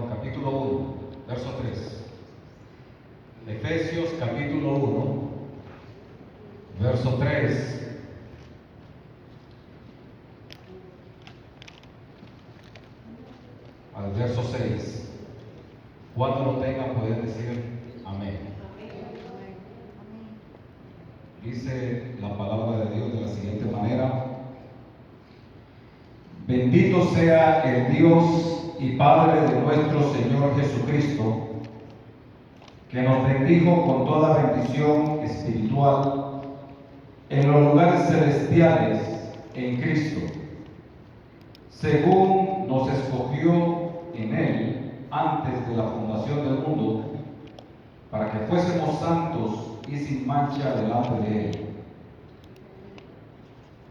capítulo 1, verso 3. Efesios capítulo 1, verso 3 al verso 6. Cuando lo tengan pueden decir amén. Dice la palabra de Dios de la siguiente manera: bendito sea el Dios y Padre de nuestro Señor Jesucristo, que nos bendijo con toda bendición espiritual en los lugares celestiales en Cristo, según nos escogió en Él antes de la fundación del mundo, para que fuésemos santos y sin mancha delante de Él.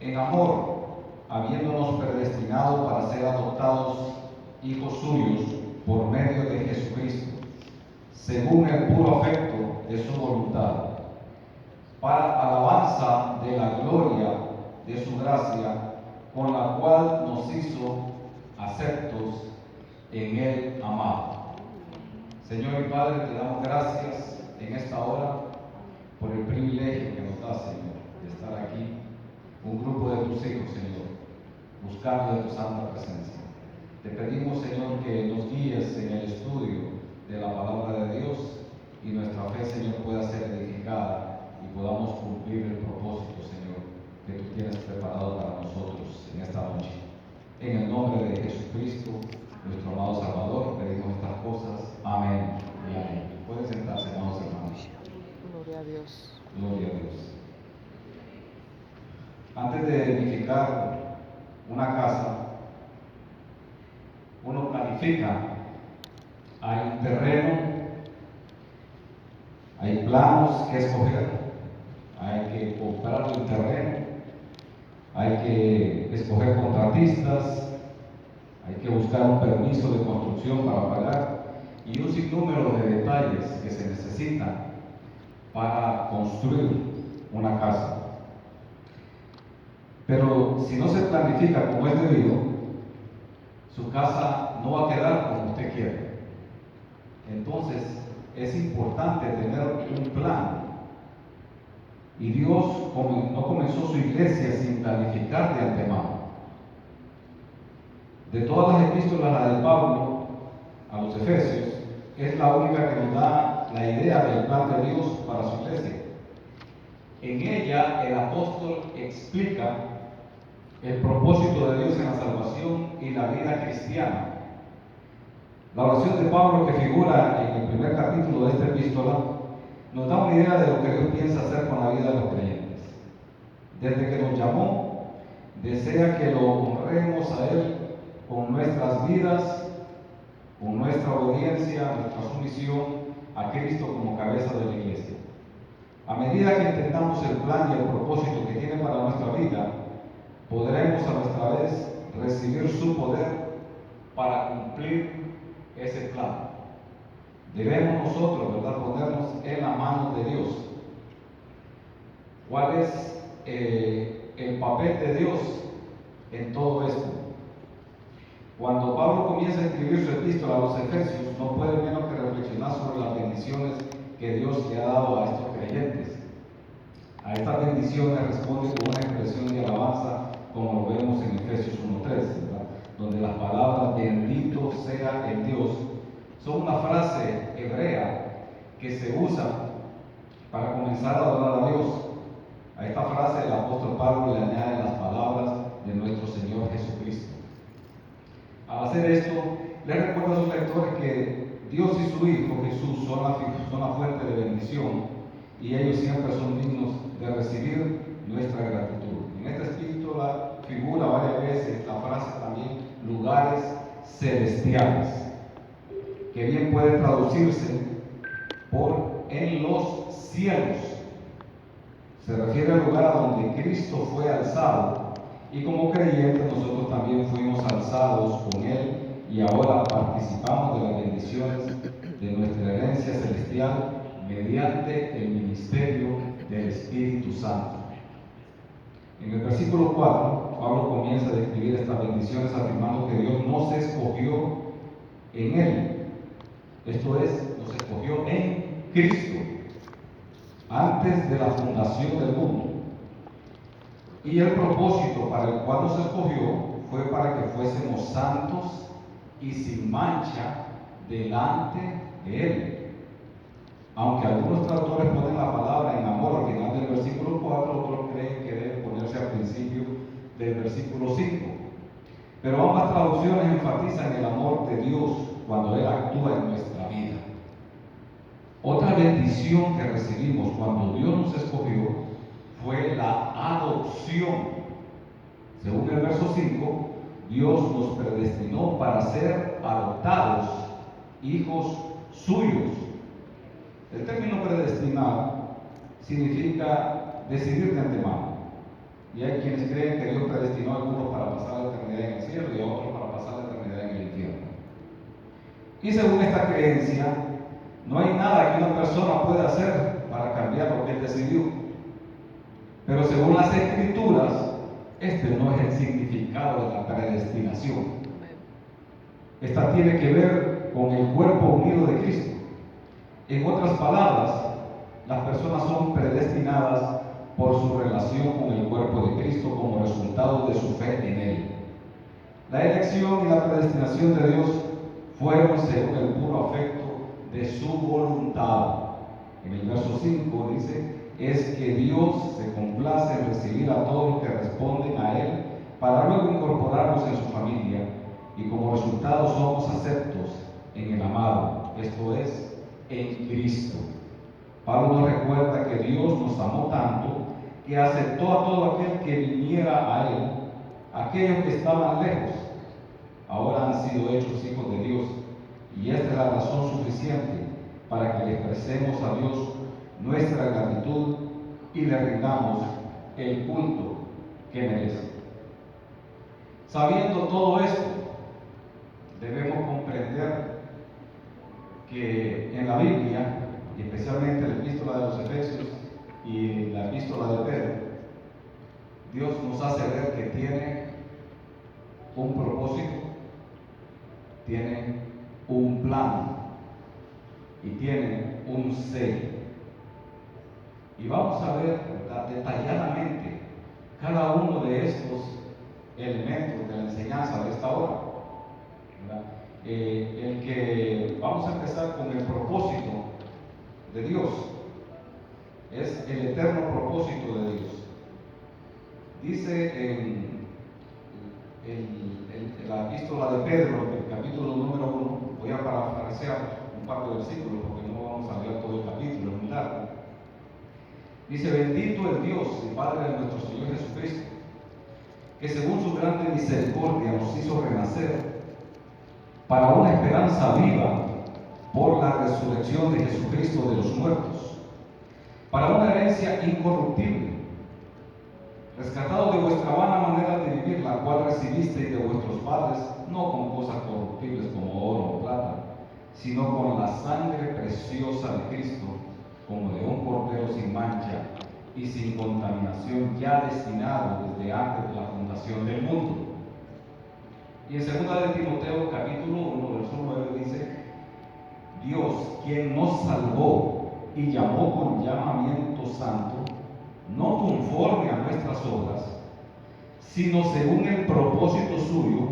En amor, habiéndonos predestinado para ser adoptados hijos suyos por medio de Jesucristo, según el puro afecto de su voluntad, para alabanza de la gloria de su gracia, con la cual nos hizo aceptos en el amado. Señor y Padre, te damos gracias en esta hora por el privilegio que nos da, Señor, de estar aquí, un grupo de tus hijos, Señor, buscando de tu santa presencia. Te pedimos, Señor, que nos guíes en el estudio de la palabra de Dios y nuestra fe, Señor, pueda ser edificada y podamos cumplir el propósito, Señor, que tú tienes preparado para nosotros en esta noche. En el nombre de Jesucristo, nuestro amado Salvador, pedimos estas cosas. Amén y amén. Pueden sentarse, amados hermanos. Gloria a Dios. Gloria a Dios. Antes de edificar una casa, uno planifica. Hay un terreno, hay planos que escoger, hay que comprar el terreno, hay que escoger contratistas, hay que buscar un permiso de construcción para pagar y un sinnúmero de detalles que se necesitan para construir una casa. Pero si no se planifica como es debido, su casa no va a quedar como usted quiere. Entonces es importante tener un plan. Y Dios no comenzó su iglesia sin planificar de antemano. De todas las epístolas, la de Pablo a los Efesios es la única que nos da la idea del plan de Dios para su iglesia. En ella el apóstol explica el propósito de Dios en la salvación y la vida cristiana. La oración de Pablo, que figura en el primer capítulo de esta epístola, nos da una idea de lo que Dios piensa hacer con la vida de los creyentes. Desde que nos llamó, desea que lo honremos a Él con nuestras vidas, con nuestra obediencia, nuestra sumisión a Cristo como cabeza de la iglesia. A medida que entendamos el plan y el propósito que tiene para nuestra vida, podremos a nuestra vez recibir su poder para cumplir ese plan. Debemos nosotros, ¿verdad?, ponernos en la mano de Dios. ¿Cuál es el papel de Dios en todo esto? Cuando Pablo comienza a escribir su epístola a los Efesios, no puede menos que reflexionar sobre las bendiciones que Dios le ha dado a estos creyentes. A estas bendiciones responde con una expresión de alabanza, como lo vemos en Efesios 1:3, ¿verdad?, donde las palabras bendito sea el Dios son una frase hebrea que se usa para comenzar a adorar a Dios. A esta frase el apóstol Pablo le añade las palabras de nuestro Señor Jesucristo. Al hacer esto, le recuerda a sus lectores que Dios y su Hijo Jesús son la fuente de bendición y ellos siempre son dignos de recibir nuestra gratitud. En esta epístola figura varias veces la frase también lugares celestiales, que bien puede traducirse por en los cielos. Se refiere al lugar a donde Cristo fue alzado y como creyentes nosotros también fuimos alzados con Él y ahora participamos de las bendiciones de nuestra herencia celestial mediante el ministerio del Espíritu Santo. En el versículo 4, Pablo comienza a describir estas bendiciones afirmando que Dios nos escogió en Él. Esto es, nos escogió en Cristo, antes de la fundación del mundo. Y el propósito para el cual nos escogió fue para que fuésemos santos y sin mancha delante de Él. Aunque algunos traductores ponen la palabra en amor al final del versículo 4, otros creen que debe ponerse al principio del versículo 5. Pero ambas traducciones enfatizan el amor de Dios cuando Él actúa en nuestra vida. Otra bendición que recibimos cuando Dios nos escogió fue la adopción. Según el verso 5, Dios nos predestinó para ser adoptados, hijos suyos. El término predestinar significa decidir de antemano. Y hay quienes creen que Dios predestinó a algunos para pasar la eternidad en el cielo y a otros para pasar la eternidad en el infierno. Y según esta creencia, no hay nada que una persona pueda hacer para cambiar lo que él decidió. Pero según las Escrituras, este no es el significado de la predestinación. Esta tiene que ver con el cuerpo unido de Cristo. En otras palabras, las personas son predestinadas por su relación con el cuerpo de Cristo como resultado de su fe en Él. La elección y la predestinación de Dios fueron según el puro afecto de su voluntad. En el verso 5 dice, es que Dios se complace en recibir a todos los que responden a Él para luego incorporarlos en su familia y como resultado somos aceptos en el amado, esto es, en Cristo. Pablo nos recuerda que Dios nos amó tanto que aceptó a todo aquel que viniera a Él, aquellos que estaban lejos, ahora han sido hechos hijos de Dios, y esta es la razón suficiente para que le expresemos a Dios nuestra gratitud y le rindamos el culto que merece. Sabiendo todo esto, debemos comprender que en la Biblia, y especialmente la epístola de los Efesios y la epístola de Pedro, Dios nos hace ver que tiene un propósito, tiene un plan y tiene un sello. Y vamos a ver detalladamente cada uno de estos elementos de la enseñanza de esta hora. Vamos a empezar con el propósito de Dios. Es el eterno propósito de Dios. Dice en la epístola de Pedro, el capítulo número 1, voy a parafrasear un par de versículos porque no vamos a leer todo el capítulo, es muy largo. Dice, bendito el Dios y Padre de nuestro Señor Jesucristo, que según su grande misericordia nos hizo renacer para una esperanza viva por la resurrección de Jesucristo de los muertos, para una herencia incorruptible, rescatado de vuestra vana manera de vivir, la cual recibisteis de vuestros padres, no con cosas corruptibles como oro o plata, sino con la sangre preciosa de Cristo, como de un cordero sin mancha y sin contaminación, ya destinado desde antes de la fundación del mundo. Y en 2 de Timoteo capítulo 1, verso 9 dice, Dios, quien nos salvó y llamó con llamamiento santo, no conforme a nuestras obras, sino según el propósito suyo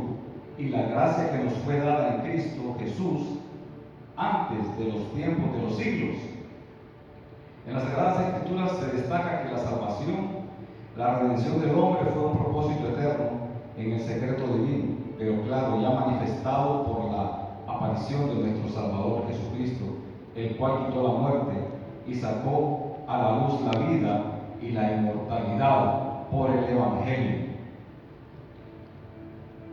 y la gracia que nos fue dada en Cristo Jesús antes de los tiempos de los siglos. En las Sagradas Escrituras se destaca que la salvación, la redención del hombre fue un propósito eterno en el secreto divino, pero claro, ya manifestado por la aparición de nuestro Salvador Jesucristo, el cual quitó la muerte y sacó a la luz la vida y la inmortalidad por el Evangelio.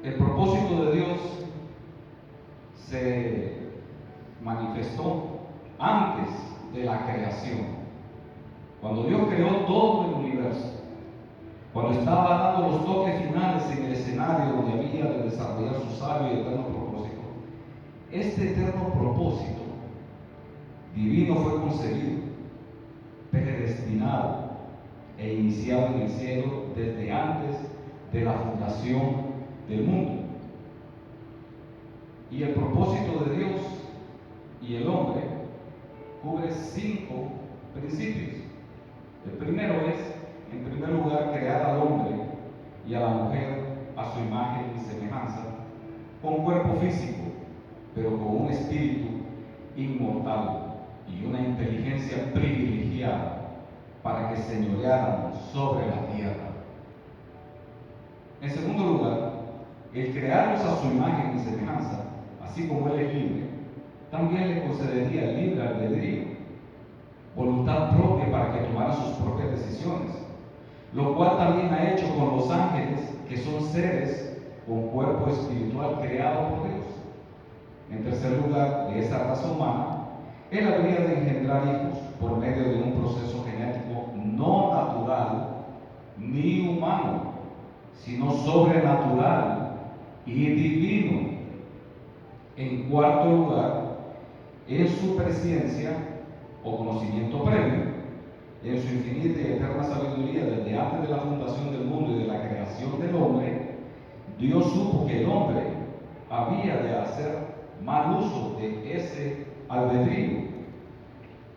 El propósito de Dios se manifestó antes de la creación. Cuando Dios creó todo el universo, cuando estaba dando los toques finales en el escenario donde había de desarrollar su sabio y eterno propósito, este eterno propósito divino fue concebido, predestinado e iniciado en el cielo desde antes de la fundación del mundo. Y el propósito de Dios y el hombre cubre 5 principios. El primero es, en primer lugar, crear al hombre y a la mujer a su imagen y semejanza, con cuerpo físico, pero con un espíritu inmortal y una inteligencia privilegiada para que señorearan sobre la tierra. En segundo lugar, el crearlos a su imagen y semejanza, así como Él es libre, también le concedería libre albedrío, voluntad propia para que tomara sus propias decisiones, lo cual también ha hecho con los ángeles, que son seres con cuerpo espiritual creado por Dios. En tercer lugar, de esa raza humana, Él habría de engendrar hijos por medio de un proceso genético no natural ni humano, sino sobrenatural y divino. En cuarto lugar, en su presciencia o conocimiento previo, en su infinita y eterna sabiduría desde antes de la fundación del mundo y de la creación del hombre, Dios supo que el hombre había de hacer mal uso de ese albedrío,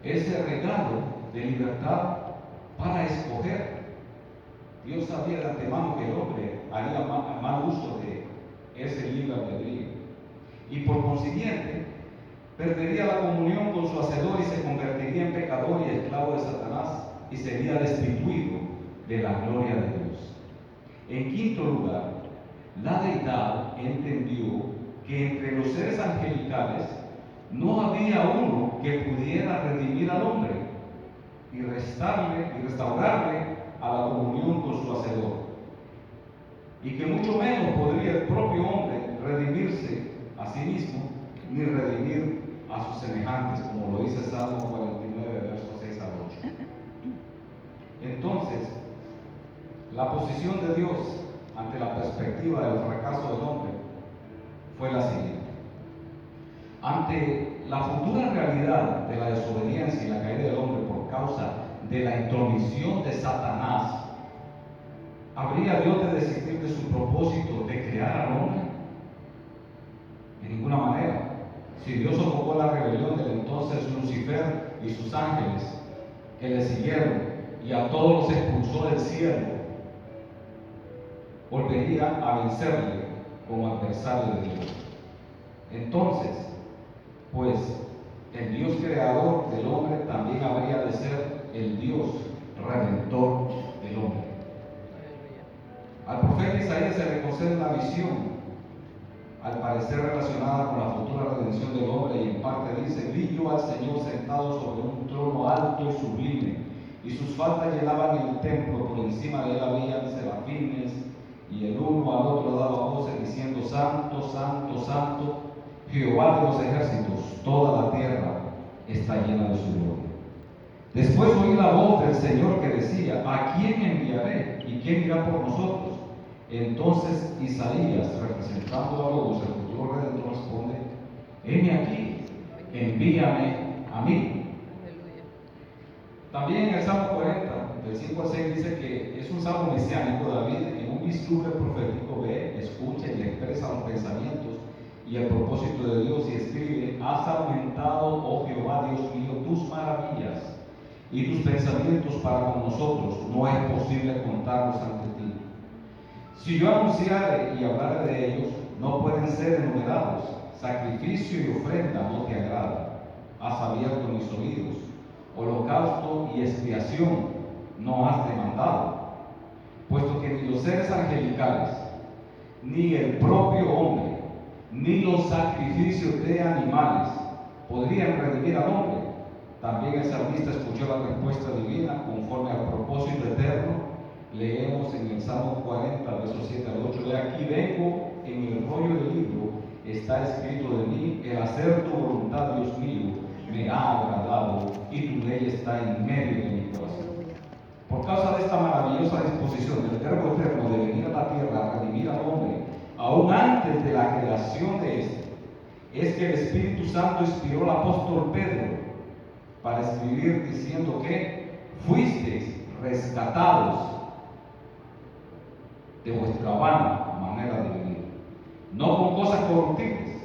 ese regalo de libertad para escoger. Dios sabía de antemano que el hombre haría mal uso de ese libre albedrío y por consiguiente perdería la comunión con su Hacedor y se convertiría en pecador y esclavo de Satanás y sería destituido de la gloria de Dios. En quinto lugar, la deidad entendió que entre los seres angelicales no había uno que pudiera redimir al hombre y restaurarle a la comunión con su Hacedor, y que mucho menos podría el propio hombre redimirse a sí mismo ni redimir a sus semejantes, como lo dice Salmo 49, versos 6 al 8. Entonces, la posición de Dios ante la perspectiva del fracaso del hombre fue la siguiente. Ante la futura realidad de la desobediencia y la caída del hombre por causa de la intromisión de Satanás, ¿habría Dios de desistir de su propósito de crear al hombre? De ninguna manera. Si Dios sofocó la rebelión del entonces Lucifer y sus ángeles que le siguieron y a todos los expulsó del cielo, volvería a vencerle como adversario de Dios. Entonces, pues el Dios creador del hombre también habría de ser el Dios redentor del hombre. Al profeta Isaías se le concede una visión, al parecer relacionada con la futura redención del hombre, y en parte dice: vi yo al Señor sentado sobre un trono alto y sublime, y sus faldas llenaban el templo, por encima de él había serafines, y el uno al otro daba voces diciendo: santo, santo, santo, Jehová de los ejércitos, toda la tierra está llena de su gloria. Después oí la voz del Señor que decía: ¿a quién enviaré? ¿Y quién irá por nosotros? Entonces Isaías, representando a Logos, el futuro redentor, responde: heme aquí, envíame a mí. También en el Salmo 40, del 5 al 6, dice que es un salmo mesiánico. David, en un vislumbre profético, ve, escucha y expresa los pensamientos y el propósito de Dios, y escribe: has aumentado, oh Jehová Dios mío, tus maravillas y tus pensamientos para con nosotros, no es posible contarlos ante ti. Si yo anunciare y hablare de ellos, no pueden ser enumerados. Sacrificio y ofrenda no te agrada. Has abierto mis oídos. Holocausto y expiación no has demandado. Puesto que ni los seres angelicales, ni el propio hombre, ni los sacrificios de animales podrían redimir al hombre, también el salmista escuchó la respuesta divina conforme al propósito eterno. Leemos en el Salmo 40, versos 7 al 8: de aquí vengo, en el rollo del libro está escrito de mí, el hacer tu voluntad, Dios mío, me ha agradado, y tu ley está en medio de mi corazón. Por causa de esta maravillosa disposición del Verbo eterno de venir a la tierra a redimir al hombre, aún antes de la creación de éste, es que el Espíritu Santo inspiró al apóstol Pedro para escribir diciendo que fuisteis rescatados de vuestra vana manera de vivir, no con cosas corruptibles,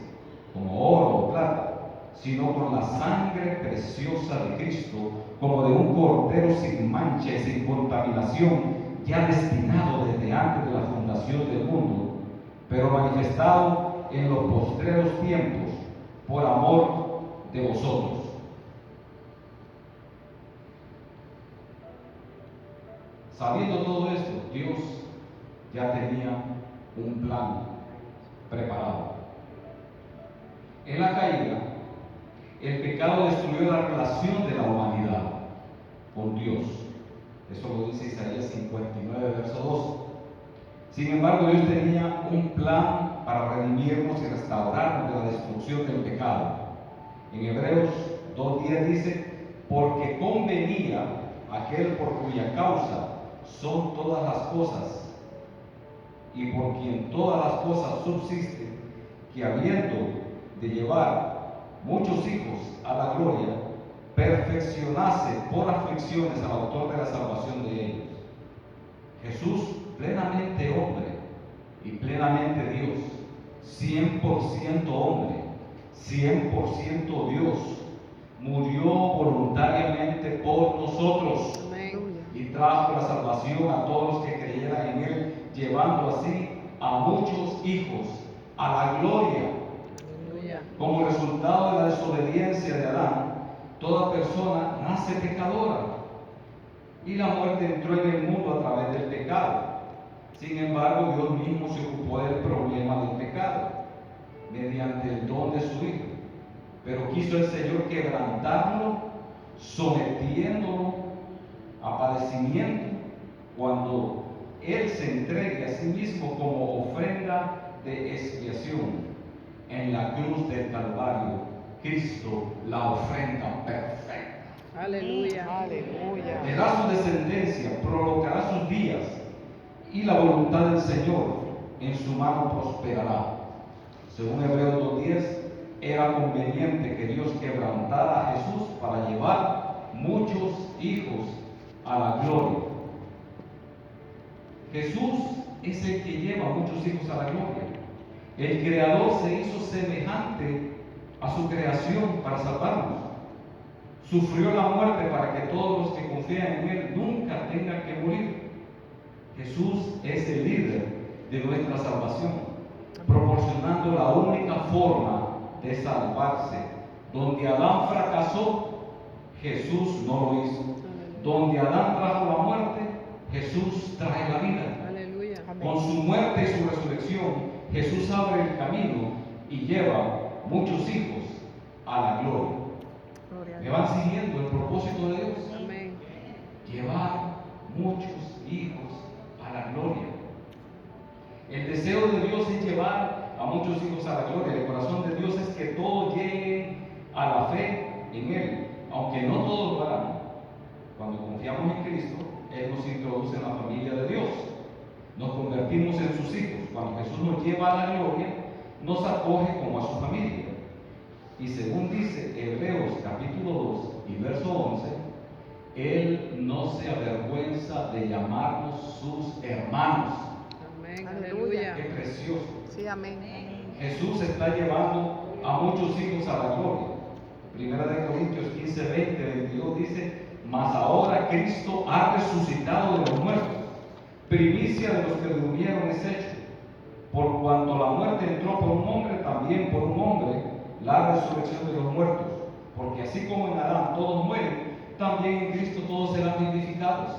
como oro o plata, sino con la sangre preciosa de Cristo, como de un cordero sin mancha y sin contaminación, ya destinado desde antes de la fundación del mundo, pero manifestado en los postreros tiempos por amor de vosotros. Sabiendo todo esto, Dios ya tenía un plan preparado. En la caída, el pecado destruyó la relación de la humanidad con Dios. Eso lo dice Isaías 59, verso 12. Sin embargo, Dios tenía un plan para redimirnos y restaurarnos de la destrucción del pecado. En Hebreos 2:10 dice: porque convenía aquel por cuya causa son todas las cosas y por quien todas las cosas subsisten, que habiendo de llevar muchos hijos a la gloria, perfeccionase por aflicciones al autor de la salvación de ellos. Jesús, plenamente hombre y plenamente Dios, 100% hombre, 100% Dios, murió voluntariamente por nosotros. Amén. Y trajo la salvación a todos los que creyeran en Él, llevando así a muchos hijos a la gloria. Aleluya. Como resultado de la desobediencia de Adán, toda persona nace pecadora y la muerte entró en el mundo a través del pecado. Sin embargo, Dios mismo se ocupó del problema del pecado mediante el don de su Hijo, pero quiso el Señor quebrantarlo, sometiéndolo a padecimiento, cuando Él se entregue a sí mismo como ofrenda de expiación en la cruz del Calvario. Cristo, la ofrenda perfecta. Aleluya. Aleluya. Le da su descendencia, prolongará sus días, y la voluntad del Señor en su mano prosperará. Según Hebreos 2:10, era conveniente que Dios quebrantara a Jesús para llevar muchos hijos a la gloria. Jesús es el que lleva muchos hijos a la gloria. El Creador se hizo semejante a su creación para salvarnos. Sufrió la muerte para que todos los que confían en Él nunca tengan que morir. Jesús es el líder de nuestra salvación, proporcionando la única forma de salvarse. Donde Adán fracasó, Jesús no lo hizo. Donde Adán trajo la muerte, Jesús trae la vida. Aleluya. Con su muerte y su resurrección, Jesús abre el camino y lleva muchos hijos a la gloria. Gloria a ¿Me Dios. van siguiendo el propósito de Dios? Amén. Llevar muchos hijos a la gloria. El deseo de Dios es llevar a muchos hijos a la gloria. El corazón de Dios es que todos lleguen a la fe en Él, aunque no todos lo harán. Cuando confiamos en Cristo, Él nos introduce en la familia de Dios. Nos convertimos en sus hijos. Cuando Jesús nos lleva a la gloria, nos acoge como a su familia. Y según dice Hebreos capítulo 2 y verso 11, Él no se avergüenza de llamarnos sus hermanos. Amén. Aleluya. ¡Qué Aleluya. precioso! Sí, amén. Jesús está llevando a muchos hijos a la gloria. Primera de Corintios 15, 20, 22 dice: mas ahora Cristo ha resucitado de los muertos, primicia de los que durmieron es hecho. Por cuanto la muerte entró por un hombre, también por un hombre la resurrección de los muertos. Porque así como en Adán todos mueren, también en Cristo todos serán vivificados.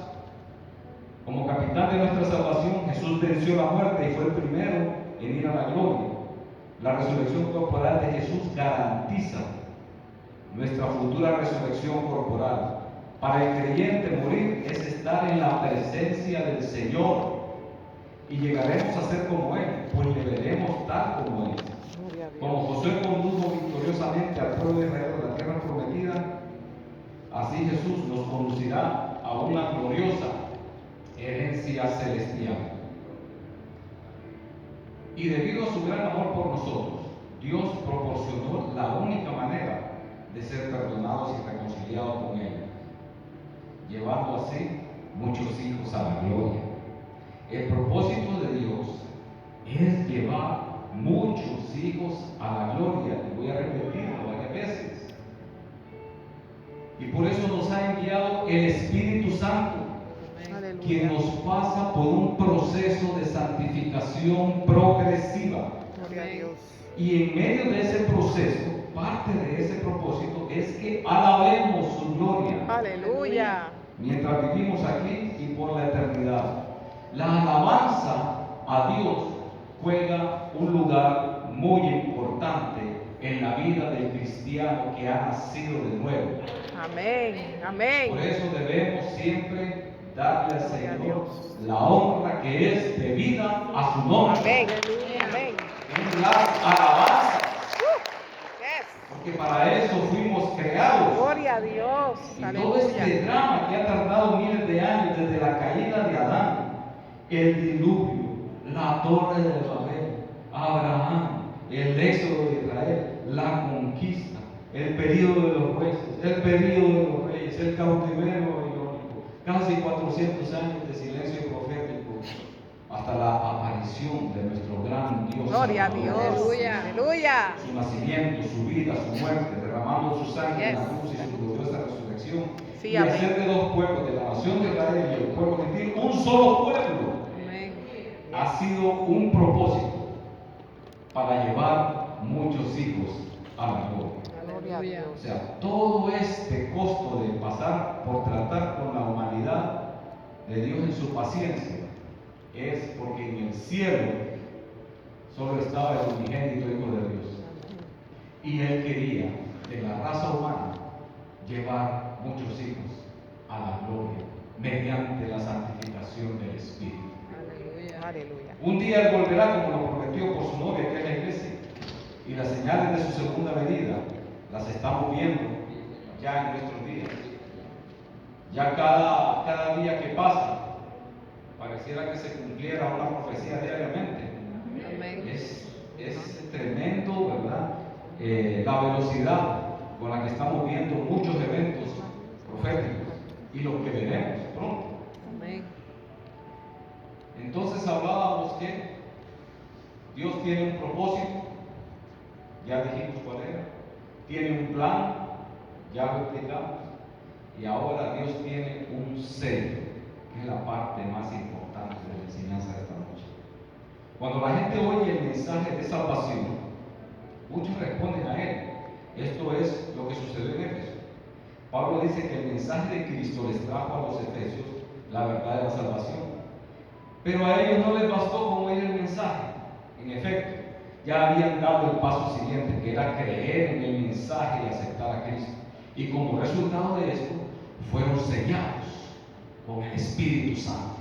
Como capitán de nuestra salvación, Jesús venció la muerte y fue el primero en ir a la gloria. La resurrección corporal de Jesús garantiza nuestra futura resurrección corporal. Para el creyente, morir es estar en la presencia del Señor y llegaremos a ser como Él, pues le veremos tal como Él. Gloria a Dios. Como Josué condujo victoriosamente al pueblo de Israel de la tierra prometida, así Jesús nos conducirá a una gloriosa herencia celestial. Y debido a su gran amor por nosotros, Dios proporcionó la única manera de ser perdonados y reconciliados con Él, llevando así muchos hijos a la gloria. El propósito de Dios es llevar muchos hijos a la gloria. voy a repetirlo varias veces. Y por eso nos ha enviado el Espíritu Santo, quien nos pasa por un proceso de santificación progresiva. Gloria a Dios. Y en medio de ese proceso, parte de ese propósito es que alabemos su gloria Aleluya. mientras vivimos aquí y por la eternidad. La alabanza a Dios juega un lugar muy importante en la vida del cristiano que ha nacido de nuevo. Amén. Amén. Por eso debemos siempre darle al Gloria a Señor Dios. la honra que es debida a su nombre. Amén. Amén. En las alabanzas, Yes. porque para eso fuimos creados. Gloria a Dios. Y todo este Aleluya. drama que ha tardado miles de años desde la caída de Adán, el diluvio, la torre de Babel, Abraham, el éxodo de Israel, la conquista, el período de los jueces, el período de los reyes, el cautiverio babilónico, casi 400 años de silencio profético, hasta la aparición de nuestro gran Dios. Gloria a Salvador. Dios. Aleluya. Aleluya. Su nacimiento, su vida, su muerte, derramando su sangre en la Yes. cruz y su gloriosa resurrección, Sí, y amén. hacer de dos pueblos, de la nación de Israel y el pueblo gentil, un solo pueblo, Amén. ha sido un propósito para llevar muchos hijos a la gloria. Gloria a Aleluya. Dios. O sea, todo este costo de pasar por tratar con la humanidad de Dios en su paciencia es porque en el cielo solo estaba el unigénito Hijo de Dios. Y Él quería de la raza humana llevar muchos hijos a la gloria mediante la santificación del Espíritu. Aleluya. Aleluya. Un día Él volverá como lo prometió por su novia, que es la iglesia, y las señales de su segunda venida las estamos viendo ya en nuestros días. Ya cada día que pasa, pareciera que se cumpliera una profecía diariamente. Amén. Es tremendo, ¿verdad? La velocidad con la que estamos viendo muchos eventos proféticos y lo que veremos pronto. Amén. Entonces hablábamos que Dios tiene un propósito, ya dijimos cuál era, tiene un plan, ya lo explicamos, y ahora Dios tiene un sello, que es la parte más importante de la enseñanza de esta noche. Cuando la gente oye el mensaje de salvación, muchos responden a él. Esto es lo que sucedió en Éfeso. Pablo dice que el mensaje de Cristo les trajo a los efesios la verdad de la salvación. Pero a ellos no les bastó con oír el mensaje. En efecto, ya habían dado el paso siguiente, que era creer en el mensaje y aceptar a Cristo. Y como resultado de esto, fueron sellados con el Espíritu Santo.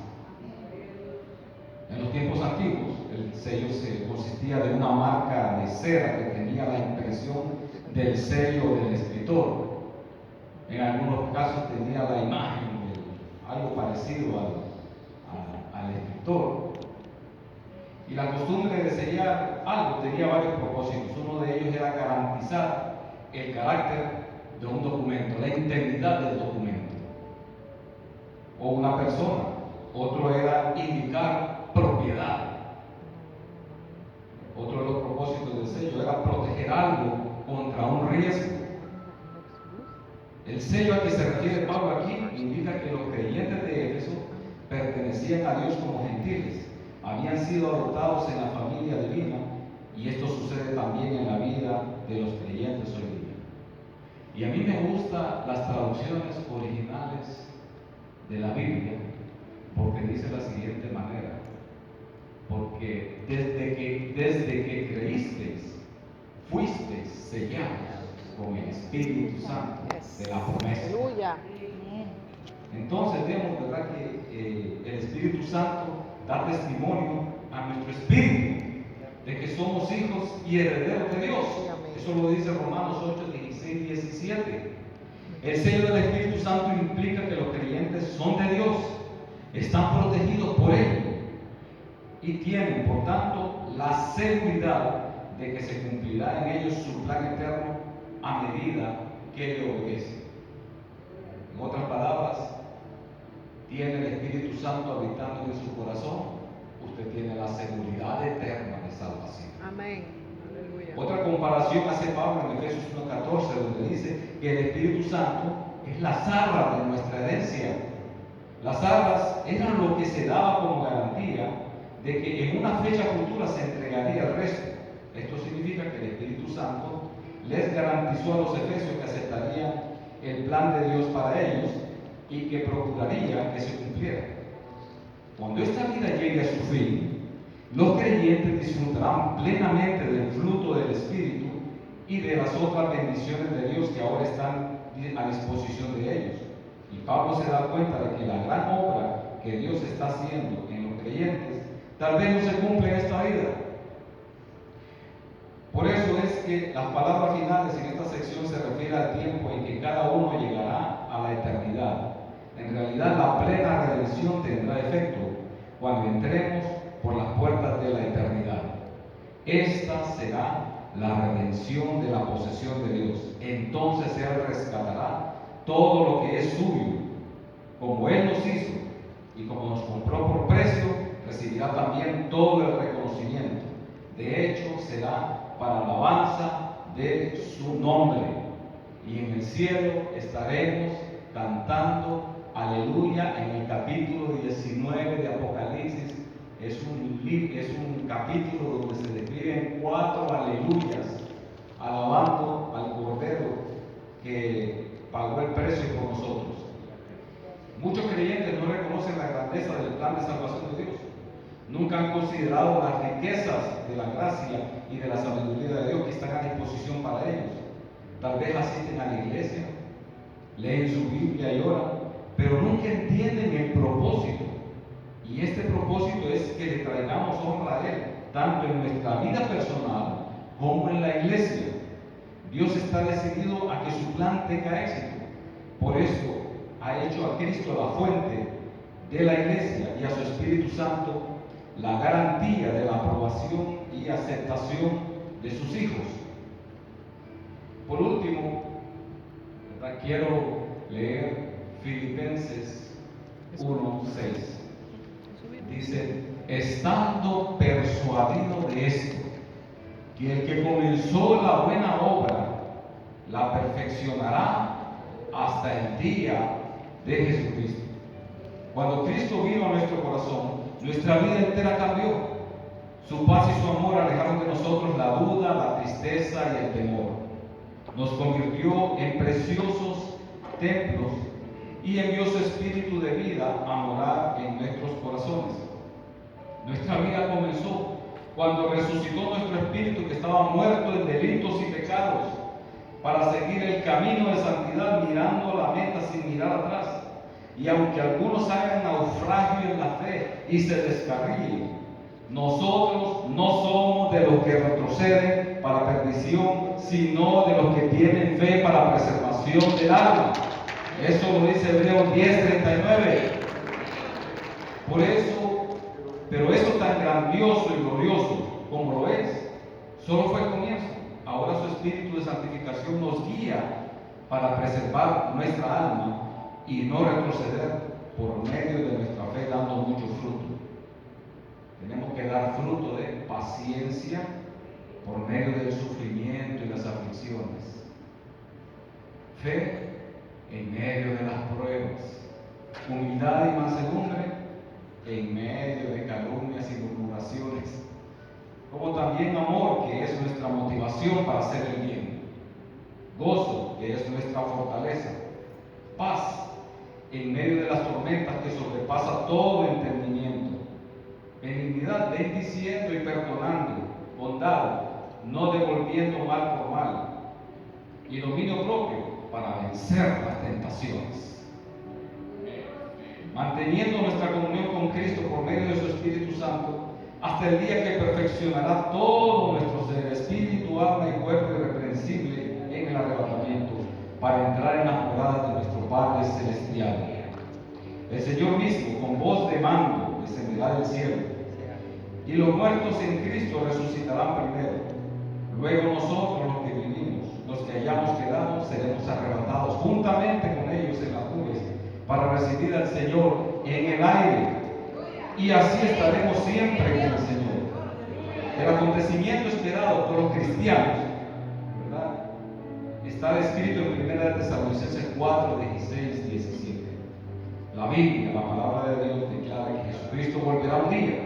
En los tiempos antiguos, el sello consistía de una marca de cera que tenía la impresión del sello del escritor. En algunos casos tenía la imagen de algo parecido al escritor. Y la costumbre de sellar algo tenía varios propósitos. Uno de ellos era garantizar el carácter de un documento, la integridad del documento o una persona. Otro era indicar propiedad. Otro de los propósitos del sello era proteger algo contra un riesgo. El sello al que se refiere Pablo aquí indica que los creyentes de Éfeso pertenecían a Dios como gentiles, habían sido adoptados en la familia divina, y esto sucede también en la vida de los creyentes hoy día. Y a mí me gustan las traducciones originales de la Biblia, porque dice de la siguiente manera: porque desde que creísteis, fuisteis sellados con el Espíritu Santo de la promesa. Aleluya. Entonces vemos, ¿verdad?, que el Espíritu Santo da testimonio a nuestro espíritu de que somos hijos y herederos de Dios. Eso lo dice Romanos 8, 16, 17. El sello del Espíritu Santo implica que los creyentes son de Dios, están protegidos por Él y tienen, por tanto, la seguridad de que se cumplirá en ellos su plan eterno a medida que le obedecen. En otras palabras, tiene el Espíritu Santo habitando en su corazón, usted tiene la seguridad eterna de salvación. Amén. Otra comparación hace Pablo en Efesios 1:14, donde dice que el Espíritu Santo es la arras de nuestra herencia. Las arras eran lo que se daba como garantía de que en una fecha futura se entregaría el resto. Esto significa que el Espíritu Santo les garantizó a los efesios que aceptarían el plan de Dios para ellos y que procuraría que se cumpliera. Cuando esta vida llegue a su fin, los creyentes disfrutarán plenamente del fruto del Espíritu y de las otras bendiciones de Dios que ahora están a disposición de ellos. Y Pablo se da cuenta de que la gran obra que Dios está haciendo en los creyentes tal vez no se cumple en esta vida. Por eso es que las palabras finales en esta sección se refiere al tiempo en que cada uno llegará a la eternidad. En realidad, la plena redención tendrá efecto cuando entremos por las puertas de la eternidad. Esta será la redención de la posesión de Dios. Entonces Él rescatará todo lo que es suyo, como Él nos hizo y como nos compró por precio, recibirá también todo el reconocimiento. De hecho, será para alabanza de su nombre. Y en el cielo estaremos cantando aleluya. En el capítulo 19 de Apocalipsis es un capítulo donde se describen 4 aleluyas, alabando al Cordero que pagó el precio por nosotros. Muchos creyentes no reconocen la grandeza del plan de salvación de Dios. Nunca han considerado las riquezas de la gracia y de la sabiduría de Dios que están a disposición para ellos. Tal vez asisten a la iglesia, leen su Biblia y oran, pero nunca entienden el propósito. Y este propósito es que le traigamos honra a Él, tanto en nuestra vida personal como en la iglesia. Dios está decidido a que su plan tenga éxito. Por eso ha hecho a Cristo la fuente de la iglesia y a su Espíritu Santo la garantía de la aprobación y aceptación de sus hijos. Por último, quiero leer Filipenses 1:6. Dice: estando persuadido de esto, que el que comenzó la buena obra la perfeccionará hasta el día de Jesucristo. Cuando Cristo vino a nuestro corazón, nuestra vida entera cambió. Su paz y su amor alejaron de nosotros la duda, la tristeza y el temor. Nos convirtió en preciosos templos y envió su espíritu de vida a morar en nuestros corazones. Nuestra vida comenzó cuando resucitó nuestro espíritu que estaba muerto en delitos y pecados, para seguir el camino de santidad mirando a la meta sin mirar atrás. Y aunque algunos hagan naufragio en la fe y se descarríen, nosotros no somos de los que retroceden para perdición, sino de los que tienen fe para preservación del alma. Eso lo dice Hebreos 10:39. Por eso, pero eso tan grandioso y glorioso como lo es, solo fue el comienzo. Ahora su espíritu de santificación nos guía para preservar nuestra alma y no retroceder por medio de nuestra fe, dando mucho fruto. Tenemos que dar fruto de paciencia por medio del sufrimiento y las aflicciones. Fe en medio de las pruebas. Humildad y mansedumbre en medio de calumnias y murmuraciones. Como también amor, que es nuestra motivación para hacer el bien. Gozo, que es nuestra fortaleza. Paz en medio de las tormentas, que sobrepasa todo entendimiento. Benignidad, bendiciendo y perdonando. Bondad, no devolviendo mal por mal. Y dominio propio para vencer las tentaciones. Manteniendo nuestra comunión con Cristo por medio de su Espíritu Santo, hasta el día que perfeccionará todo nuestro ser, espíritu, alma y cuerpo irreprensible en el arrebatamiento, para entrar en las moradas de nuestro Padre Celestial. El Señor mismo, con voz de mando, descenderá del cielo, y los muertos en Cristo resucitarán primero. Luego nosotros, los que vivimos, los que hayamos quedado, seremos arrebatados juntamente con ellos en las nubes, para recibir al Señor en el aire, y así estaremos siempre con el Señor. El acontecimiento esperado por los cristianos, ¿verdad?, está descrito en 1 Tesalonicenses 4, 16, 17. La Biblia, la palabra de Dios, declara que Jesucristo volverá un día.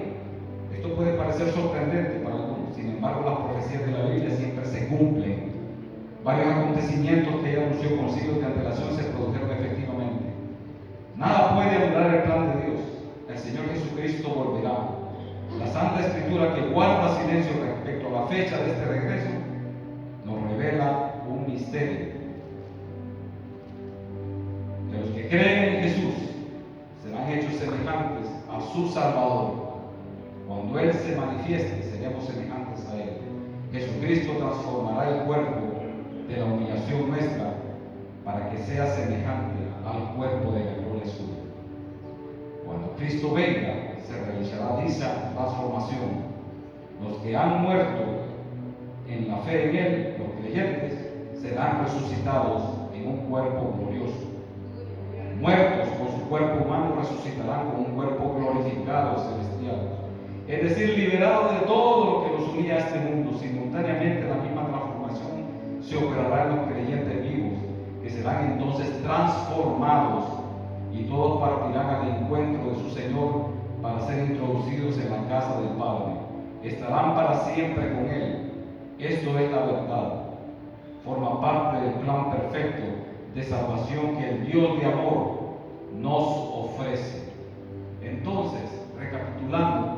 Esto puede parecer sorprendente para algunos, sin embargo, las profecías de la Biblia siempre se cumplen. Varios acontecimientos que ella anunció con siglos de antelación se produjeron efectivamente. Nada puede anular el plan de Dios. El Señor Jesucristo volverá. La Santa Escritura, que guarda silencio respecto a la fecha de este regreso, nos revela un misterio. De los que creen en Jesús serán hechos semejantes a su Salvador. Cuando Él se manifieste, seremos semejantes a Él. Jesucristo transformará el cuerpo de la humillación nuestra para que sea semejante al cuerpo de la gloria suya. Cuando Cristo venga, se realizará dicha transformación. Los que han muerto en la fe en Él, los creyentes, serán resucitados en un cuerpo glorioso. Muertos con su cuerpo humano resucitarán con un cuerpo glorificado celestial. Es decir, liberados de todo lo que los unía a este mundo. Simultáneamente la misma transformación se operará en los creyentes vivos, que serán entonces transformados, y todos partirán al encuentro de su Señor para ser introducidos en la casa del Padre. Estarán para siempre con Él. Esto es la verdad. Forma parte del plan perfecto de salvación que el Dios de amor nos ofrece. Entonces, recapitulando,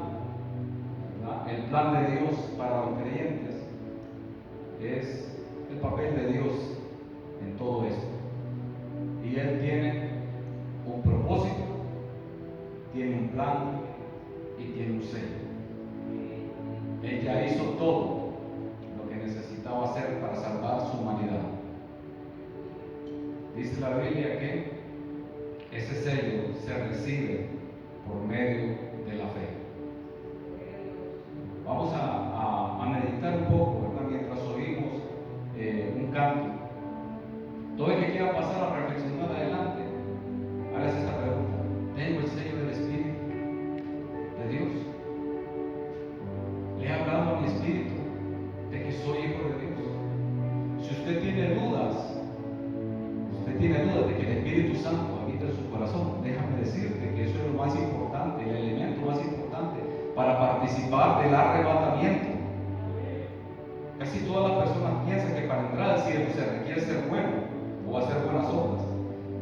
¿verdad?, el plan de Dios para los creyentes es el papel de Dios en todo esto. Y Él tiene un propósito, tiene un plan y tiene un sello. Él ya hizo todo lo que necesitaba hacer para salvar su humanidad. Dice la Biblia que ese sello se recibe por medio de la fe. Vamos a meditar un poco, ¿verdad?, mientras oímos un canto. Todo el que quiera pasar a reflexionar adelante, hágase esta pregunta: ¿tengo el sello del Espíritu de Dios? ¿Le he hablado a mi espíritu de que soy hijo de Dios? Si usted tiene dudas de que el Espíritu Santo habita en su corazón, déjame decirte que eso es lo más importante, el elemento más importante para participar del arrebatamiento. Casi todas las personas piensan que para entrar al cielo se requiere ser bueno o hacer buenas obras.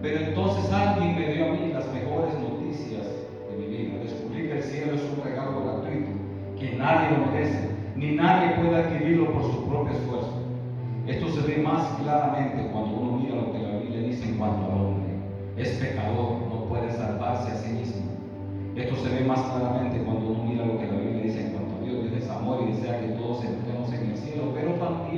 Pero entonces alguien me dio a mí las mejores noticias de mi vida. Descubrí que el cielo es un regalo gratuito, que nadie lo merece, ni nadie puede adquirirlo por su propio esfuerzo. Esto se ve más claramente cuando uno mira lo que la Biblia dice en cuanto al hombre. Es pecador, no puede salvarse a sí mismo. Esto se ve más claramente cuando uno mira lo que la Biblia dice en cuanto a Dios. Dios es amor y desea que todos entremos en el cielo, pero también